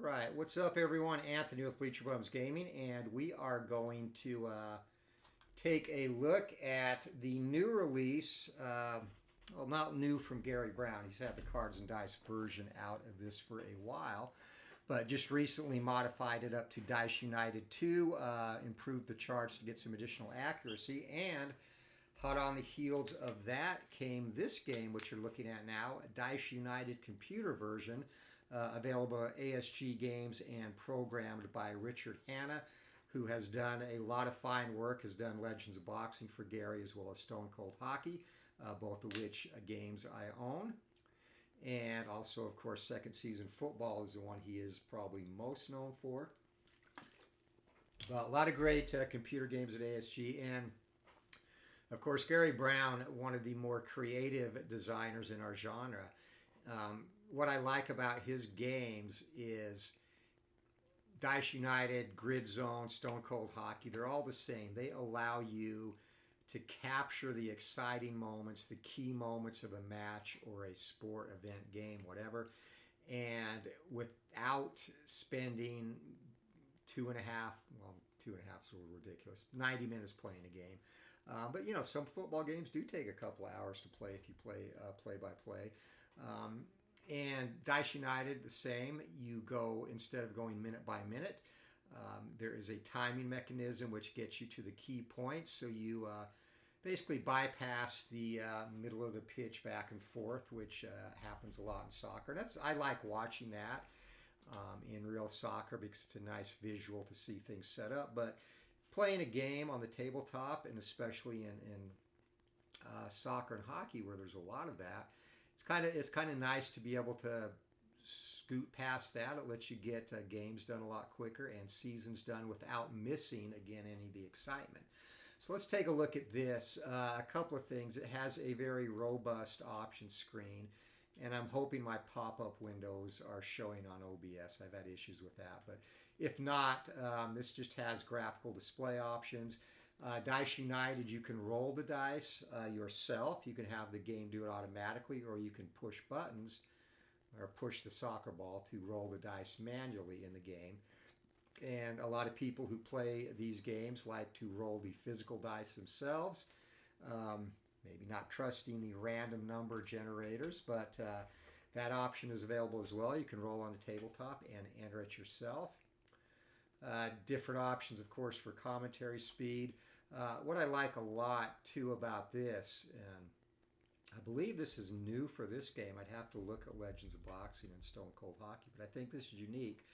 Right, what's up, everyone? Anthony with Bleacher Bums Gaming, and we are going to take a look at the new release. Well, not new from Gary Brown. He's had the Cards and Dice version out of this for a while, but just recently modified it up to Dice United 2, improved the charts to get some additional accuracy, and hot on the heels of that came this game, which you're looking at now, a Dice United computer version, available at ASG Games and programmed by Richard Hanna, who has done a lot of fine work, has done Legends of Boxing for Gary as well as Stone Cold Hockey, both of which games I own. And also, of course, Second Season Football is the one he is probably most known for. But a lot of great computer games at ASG, and of course, Gary Brown, one of the more creative designers in our genre. What I like about his games is Dice United, Grid Zone, Stone Cold Hockey, they're all the same. They allow you to capture the exciting moments, the key moments of a match or a sport, event, game, whatever, and without spending 2.5, well, 2.5 is a little ridiculous, 90 minutes playing a game. But you know, some football games do take a couple of hours to play if you play play-by-play. And Dice United, the same. You go, instead of going minute by minute, there is a timing mechanism which gets you to the key points. So you basically bypass the middle of the pitch back and forth, which happens a lot in soccer. And I like watching that in real soccer because it's a nice visual to see things set up. But playing a game on the tabletop, and especially in soccer and hockey where there's a lot of that, it's kind of nice to be able to scoot past that. It lets you get games done a lot quicker and seasons done without missing, again, any of the excitement. So let's take a look at this. A couple of things. It has a very robust option screen, and I'm hoping my pop-up windows are showing on OBS. I've had issues with that, but if not, this just has graphical display options. Dice United, you can roll the dice yourself. You can have the game do it automatically, or you can push buttons or push the soccer ball to roll the dice manually in the game. And a lot of people who play these games like to roll the physical dice themselves. Maybe not trusting the random number generators, but that option is available as well. You can roll on the tabletop and enter it yourself. Different options, of course, for commentary speed. What I like a lot, too, about this, and I believe this is new for this game. I'd have to look at Legends of Boxing and Stone Cold Hockey, but I think this is unique.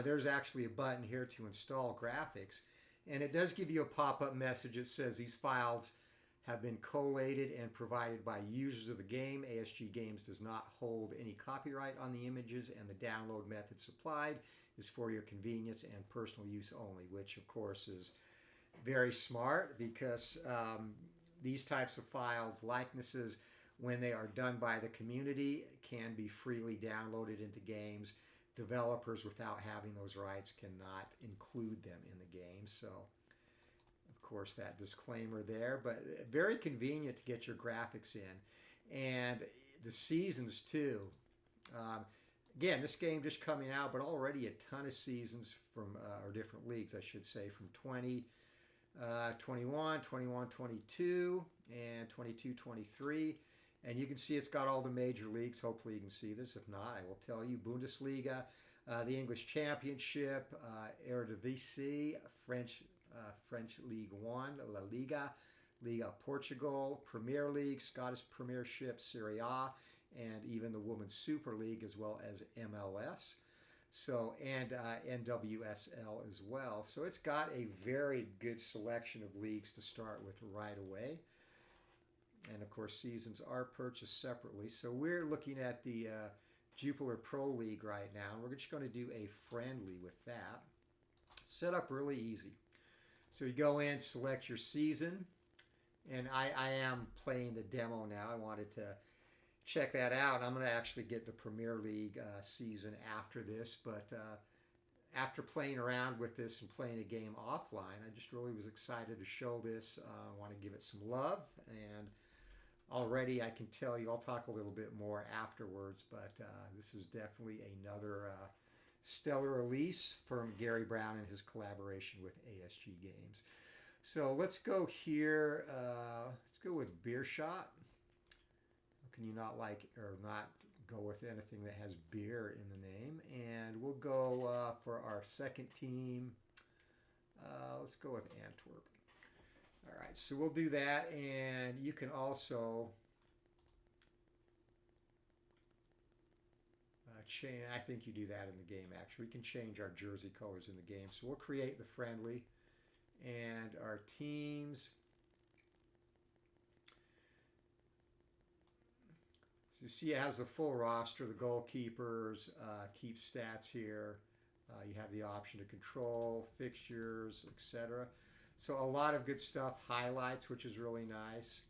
There's actually a button here to install graphics, and it does give you a pop-up message that says these files have been collated and provided by users of the game. ASG Games does not hold any copyright on the images, and the download method supplied is for your convenience and personal use only, which of course is very smart because these types of files, likenesses, when they are done by the community, can be freely downloaded into games. Developers, without having those rights, cannot include them in the game. So of course, that disclaimer there, but very convenient to get your graphics in. And the seasons, too. Again, this game just coming out, but already a ton of seasons from, or different leagues, I should say, from 2021, 21-22, and 22-23. And you can see it's got all the major leagues. Hopefully you can see this. If not, I will tell you. Bundesliga, the English Championship, Eredivisie, French League One, La Liga, Liga Portugal, Premier League, Scottish Premiership, Serie A, and even the Women's Super League, as well as MLS. So, and NWSL as well. So it's got a very good selection of leagues to start with right away. And of course, seasons are purchased separately. So we're looking at the Jupiler Pro League right now. We're just going to do a friendly with that. Set up really easy. So you go in, select your season, and I am playing the demo now. I wanted to check that out. I'm going to actually get the Premier League season after this, but after playing around with this and playing a game offline, I just really was excited to show this. I want to give it some love, and already I can tell you, I'll talk a little bit more afterwards, but this is definitely another stellar release from Gary Brown and his collaboration with ASG Games. So let's go here. Let's go with Beer Shot. How can you not like or not go with anything that has beer in the name? And we'll go for our second team. Let's go with Antwerp. All right, so we'll do that, and you can also change. I think you do that in the game, actually. We can change our jersey colors in the game. So we'll create the friendly, and our teams. So you see it has the full roster, the goalkeepers, keep stats here. You have the option to control, fixtures, etc. So a lot of good stuff, highlights, which is really nice.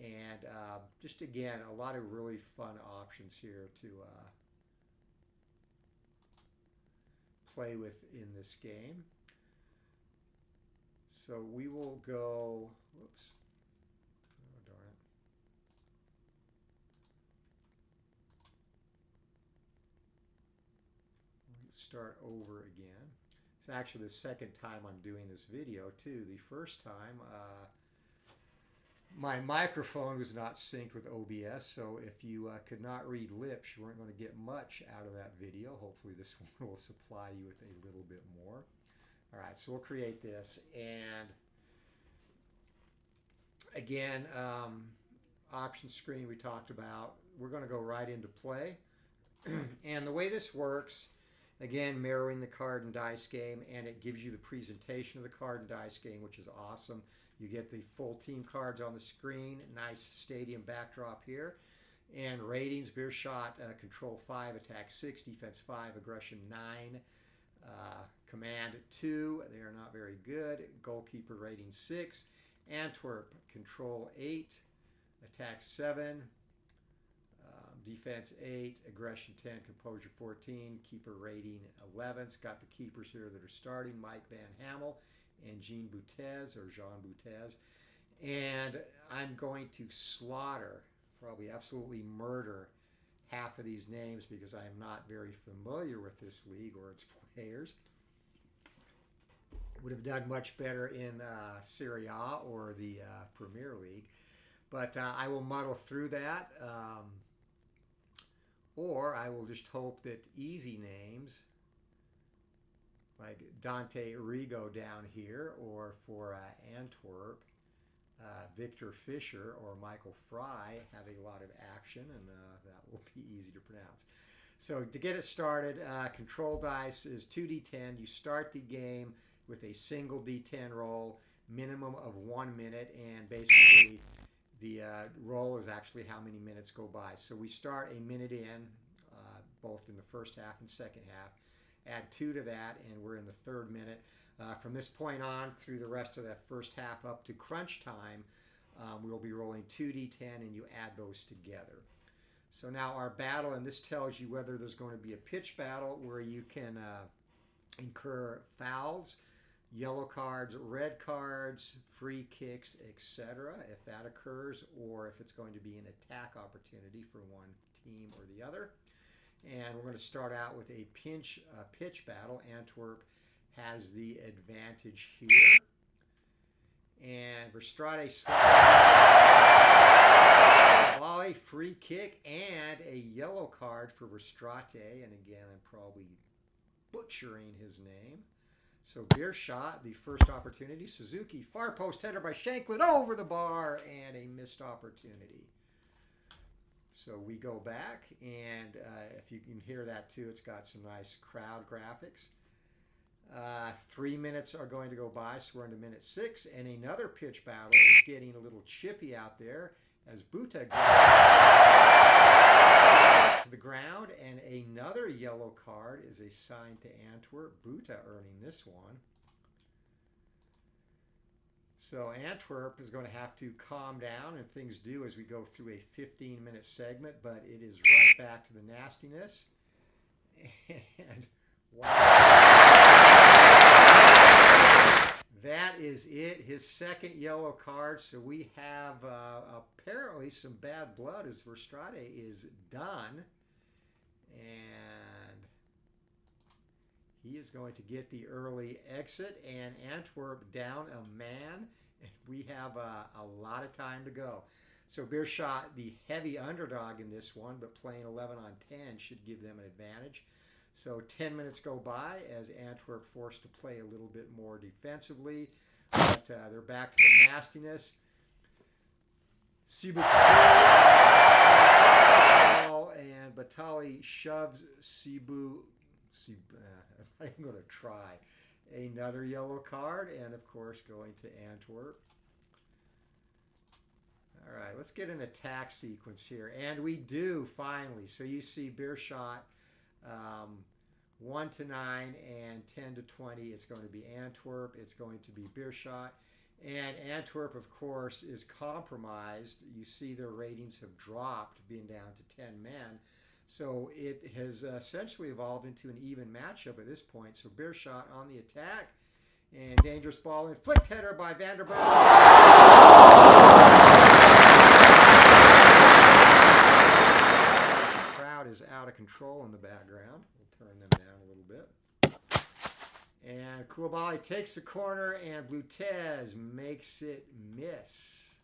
And just again, a lot of really fun options here to play with in this game. So we will go, whoops, oh darn it. Let's start over again. It's actually the second time I'm doing this video too. The first time, my microphone was not synced with OBS, so if you could not read lips, you weren't going to get much out of that video. Hopefully this one will supply you with a little bit more. All right, so we'll create this, and again, option screen we talked about. We're going to go right into play. And the way this works, again, mirroring the card and dice game, and it gives you the presentation of the card and dice game, which is awesome. You get the full team cards on the screen, nice stadium backdrop here, and ratings: Beer Shot, control 5, attack 6, defense 5, aggression 9, command 2. They are not very good. Goalkeeper rating 6. Antwerp, control 8, attack 7, defense 8, aggression 10, composure 14, keeper rating 11. It's got the keepers here that are starting: Mike Van Hamel and Jean Boutez, or Jean Boutez. And I'm going to slaughter, probably absolutely murder, half of these names because I am not very familiar with this league or its players. Would have done much better in Serie A or the Premier League. But I will muddle through that. Or I will just hope that easy names like Dante Rigo down here, or for Antwerp, Victor Fischer or Michael Fry have a lot of action, and that will be easy to pronounce. So to get it started, control dice is 2d10. You start the game with a single d10 roll, minimum of 1 minute, and basically the roll is actually how many minutes go by. So we start a minute in, both in the first half and second half. Add 2 to that, and we're in the third minute. From this point on through the rest of that first half up to crunch time, we'll be rolling 2d10, and you add those together. So now our battle, and this tells you whether there's going to be a pitch battle where you can incur fouls, yellow cards, red cards, free kicks, etc. if that occurs, or if it's going to be an attack opportunity for one team or the other. And we're going to start out with a pitch battle. Antwerp has the advantage here. And Verstrate volley, free kick, and a yellow card for Verstrate. And again, I'm probably butchering his name. So Beer Shot, the first opportunity. Suzuki, far post header by Shanklin over the bar, and a missed opportunity. So we go back, and if you can hear that too, it's got some nice crowd graphics. 3 minutes are going to go by, so we're into minute 6, and another pitch battle is getting a little chippy out there as Buta goes to the ground, and another yellow card is assigned to Antwerp. Buta earning this one. So Antwerp is going to have to calm down, and things do as we go through a 15-minute segment, but it is right back to the nastiness. And wow. That is it, his second yellow card. So we have apparently some bad blood as Verstrate is done. And is going to get the early exit, and Antwerp down a man, and we have a lot of time to go. So Beerschot, the heavy underdog in this one, but playing 11 on 10 should give them an advantage. So 10 minutes go by as Antwerp forced to play a little bit more defensively, but they're back to the nastiness. Cebu and Batali shoves Cebu. I'm going to try another yellow card, and of course going to Antwerp. All right, let's get an attack sequence here, and we do finally. So you see Beerschot 1 to 9 and 10 to 20. It's going to be Antwerp. It's going to be Beerschot. And Antwerp, of course, is compromised. You see their ratings have dropped, being down to 10 men. So it has essentially evolved into an even matchup at this point. So Beerschot on the attack. And dangerous ball in. Flicked header by Vanderberg. The crowd is out of control in the background. We'll turn them down a little bit. And Koulibaly takes the corner, and Blutez makes it miss.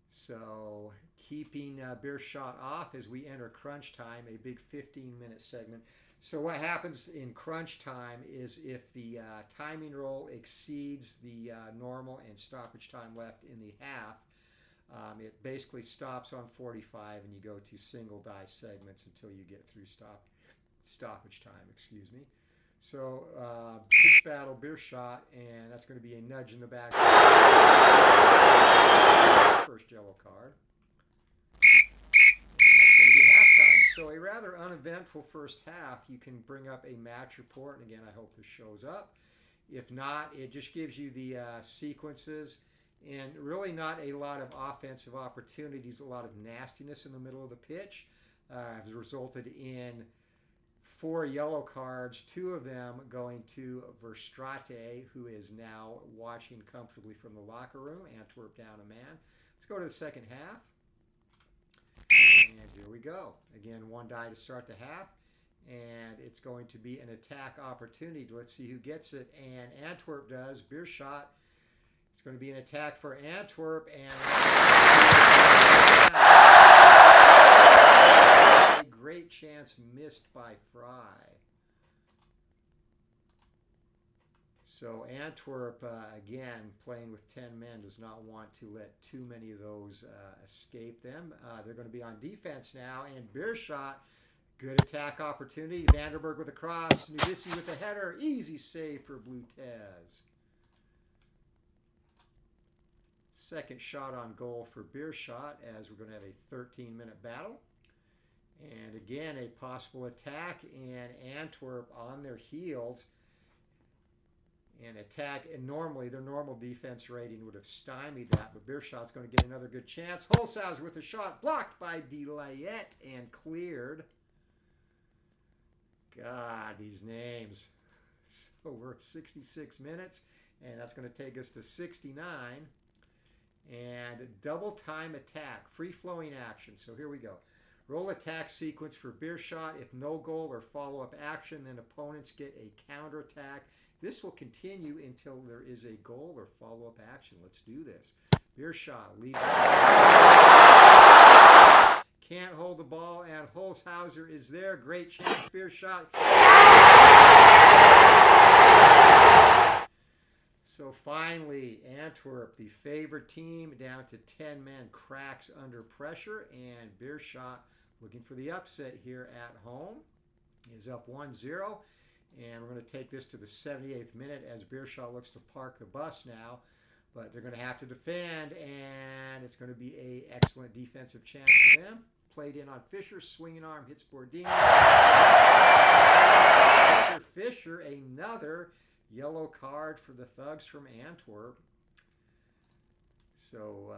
So keeping Beerschot off as we enter crunch time, a big 15-minute segment. So what happens in crunch time is if the timing roll exceeds the normal and stoppage time left in the half, it basically stops on 45 and you go to single die segments until you get through stoppage time, excuse me. So, pitch battle, Beerschot, and that's going to be a nudge in the back. First yellow card. And that's going to be halftime. So a rather uneventful first half. You can bring up a match report, and again, I hope this shows up. If not, it just gives you the sequences, and really not a lot of offensive opportunities. A lot of nastiness in the middle of the pitch has resulted in 4 yellow cards, 2 of them going to Verstraete, who is now watching comfortably from the locker room. Antwerp down a man. Let's go to the second half. And here we go. Again, 1 die to start the half. And it's going to be an attack opportunity. Let's see who gets it. And Antwerp does. Beerschot. It's going to be an attack for Antwerp. And great chance missed by Fry. So Antwerp, again, playing with 10 men, does not want to let too many of those escape them. They're going to be on defense now, and Beerschot, good attack opportunity. Vanderberg with a cross, Nudisi with a header, easy save for Blutez. Second shot on goal for Beerschot, as we're going to have a 13-minute battle. And again, a possible attack, and Antwerp on their heels. And attack, and normally their normal defense rating would have stymied that, but Beerschot's going to get another good chance. Holzhauser with a shot, blocked by Delayette and cleared. God, these names. So we're at 66 minutes, and that's going to take us to 69. And double time attack, free-flowing action. So here we go. Roll attack sequence for Beerschot. If no goal or follow-up action, then opponents get a counterattack. This will continue until there is a goal or follow-up action. Let's do this. Beerschot leads. Can't hold the ball, and Holzhauser is there. Great chance, Beerschot. So finally, Antwerp, the favored team, down to 10 men, cracks under pressure, and Beerschot, looking for the upset here at home, is up 1-0. And we're going to take this to the 78th minute as Beerschot looks to park the bus now. But they're going to have to defend, and it's going to be an excellent defensive chance for them. Played in on Fisher, swinging arm, hits Bordini. Fisher, another yellow card for the Thugs from Antwerp. So,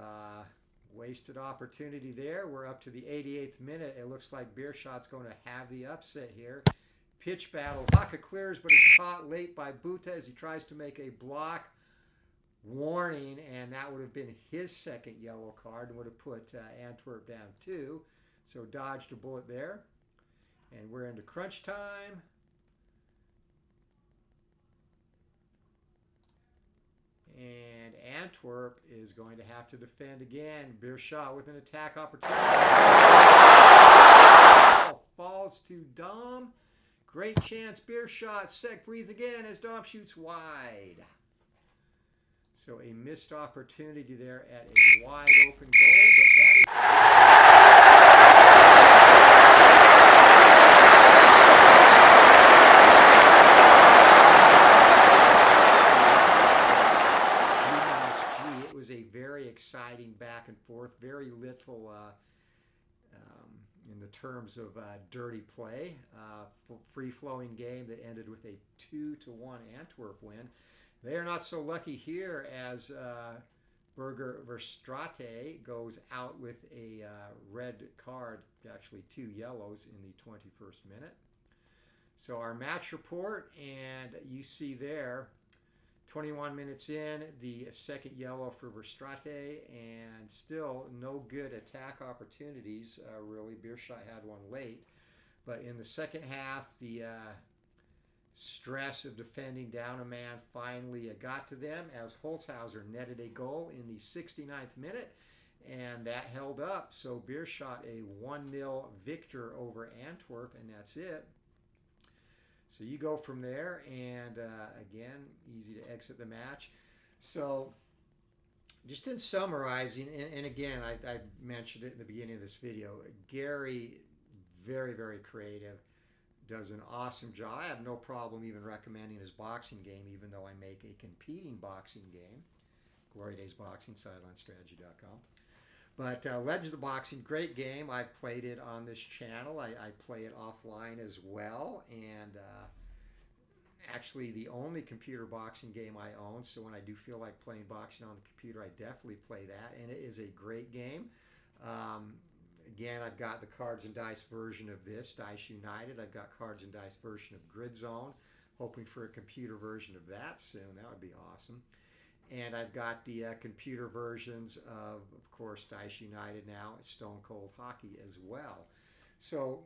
wasted opportunity there. We're up to the 88th minute. It looks like Beerschot's going to have the upset here. Pitch battle. Vaca clears, but is caught late by Buta as he tries to make a block. Warning, and that would have been his second yellow card and would have put Antwerp down 2. So dodged a bullet there. And we're into crunch time. And Antwerp is going to have to defend again. Beerschot with an attack opportunity. Falls to Dom. Great chance. Beerschot. Sek breathes again as Dom shoots wide. So a missed opportunity there at a wide open goal. But that is a very exciting back and forth, very little in the terms of dirty play. Free-flowing game that ended with a 2-1 Antwerp win. They are not so lucky here as Berger Verstraete goes out with a red card, actually 2 yellows in the 21st minute. So our match report, and you see there, 21 minutes in, the second yellow for Verstraete, and still no good attack opportunities, really. Beerschot had one late. But in the second half, the stress of defending down a man finally got to them as Holzhauser netted a goal in the 69th minute, and that held up. So Beerschot a 1-0 victor over Antwerp, and that's it. So you go from there, and again, easy to exit the match. So just in summarizing, and again, I mentioned it in the beginning of this video, Gary, very, very creative, does an awesome job. I have no problem even recommending his boxing game, even though I make a competing boxing game. Glory Days Boxing, SidelineStrategy.com. But Legends of Boxing, great game. I've played it on this channel. I play it offline as well. And actually the only computer boxing game I own. So when I do feel like playing boxing on the computer, I definitely play that. And it is a great game. Again, I've got the Cards and Dice version of this, Dice United. I've got Cards and Dice version of Grid Zone. Hoping for a computer version of that soon. That would be awesome. And I've got the computer versions of course, Dice United now, Stone Cold Hockey as well. So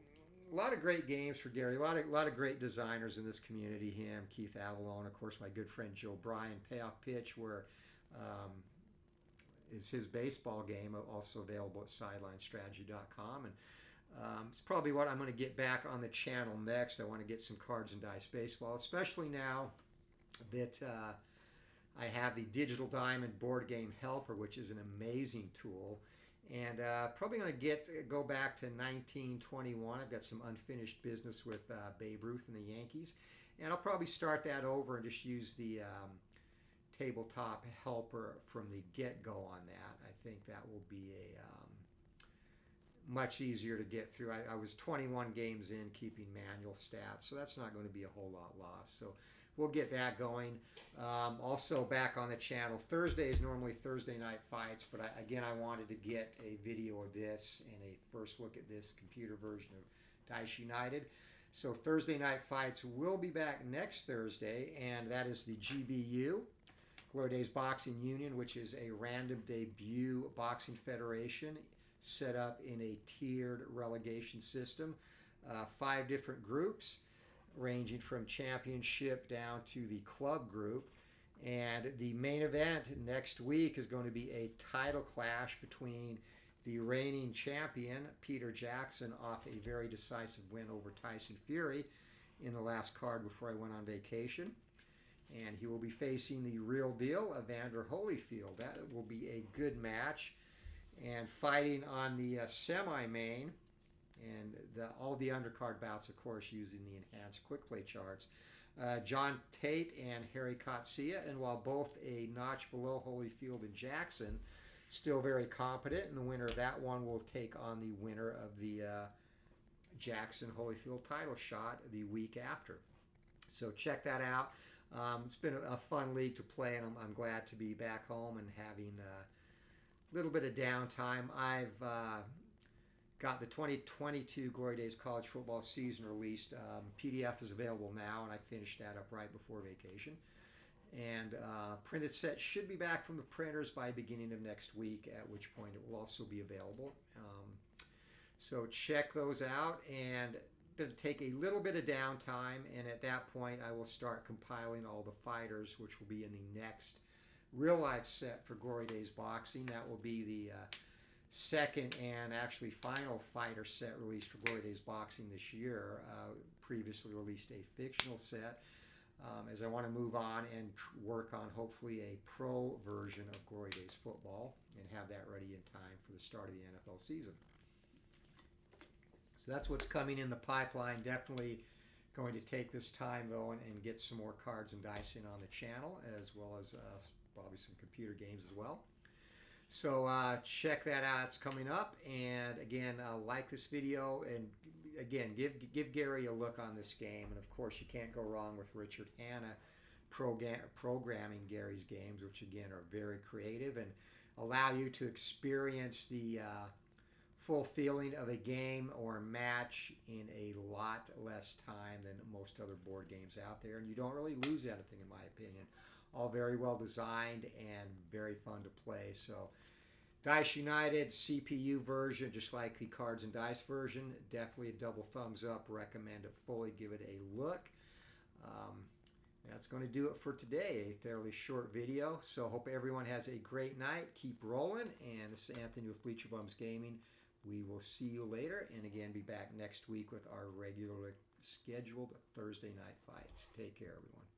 a lot of great games for Gary. A lot of great designers in this community. Him, Keith Avalone, of course, my good friend Joe Bryan. Payoff Pitch, where is his baseball game, also available at SidelineStrategy.com. And it's probably what I'm going to get back on the channel next. I want to get some Cards and Dice baseball, especially now that I have the Digital Diamond Board Game Helper, which is an amazing tool. And probably going to go back to 1921. I've got some unfinished business with Babe Ruth and the Yankees. And I'll probably start that over and just use the tabletop helper from the get-go on that. I think that will be a much easier to get through. I was 21 games in keeping manual stats, so that's not going to be a whole lot lost. So we'll get that going. Also back on the channel, Thursday is normally Thursday night fights, but again, I wanted to get a video of this and a first look at this computer version of Dice United. So Thursday night fights will be back next Thursday, and that is the GBU, Glory Days Boxing Union, which is a random debut boxing federation set up in a tiered relegation system. 5 different groups, ranging from championship down to the club group. And the main event next week is going to be a title clash between the reigning champion, Peter Jackson, off a very decisive win over Tyson Fury in the last card before I went on vacation. And he will be facing the real deal, Evander Holyfield. That will be a good match. And fighting on the semi-main, and all the undercard bouts, of course, using the enhanced quick play charts. John Tate and Harry Kotsia, and while both a notch below Holyfield and Jackson, still very competent, and the winner of that one will take on the winner of the Jackson-Holyfield title shot the week after. So check that out. It's been a fun league to play, and I'm glad to be back home and having a little bit of downtime. I've got the 2022 Glory Days College Football season released. PDF is available now, and I finished that up right before vacation. And printed set should be back from the printers by beginning of next week, at which point it will also be available. So check those out, and going to take a little bit of downtime, and at that point I will start compiling all the fighters, which will be in the next real life set for Glory Days Boxing. That will be the second and actually final fighter set released for Glory Days Boxing this year. Previously released a fictional set. As I want to move on and work on hopefully a pro version of Glory Days football and have that ready in time for the start of the NFL season. So that's what's coming in the pipeline. Definitely going to take this time though and get some more cards and dice in on the channel, as well as probably some computer games as well. So check that out. It's coming up. And again, like this video, and again, give Gary a look on this game. And of course, you can't go wrong with Richard Hanna programming Gary's games, which again are very creative and allow you to experience the full feeling of a game or a match in a lot less time than most other board games out there. And you don't really lose anything, in my opinion. All very well designed and very fun to play. So Dice United CPU version, just like the cards and dice version, definitely a double thumbs up. Recommend it fully. Give it a look. That's going to do it for today. A fairly short video. So hope everyone has a great night. Keep rolling. And this is Anthony with Bleacher Bums Gaming. We will see you later, and again be back next week with our regularly scheduled Thursday night fights. Take care, everyone.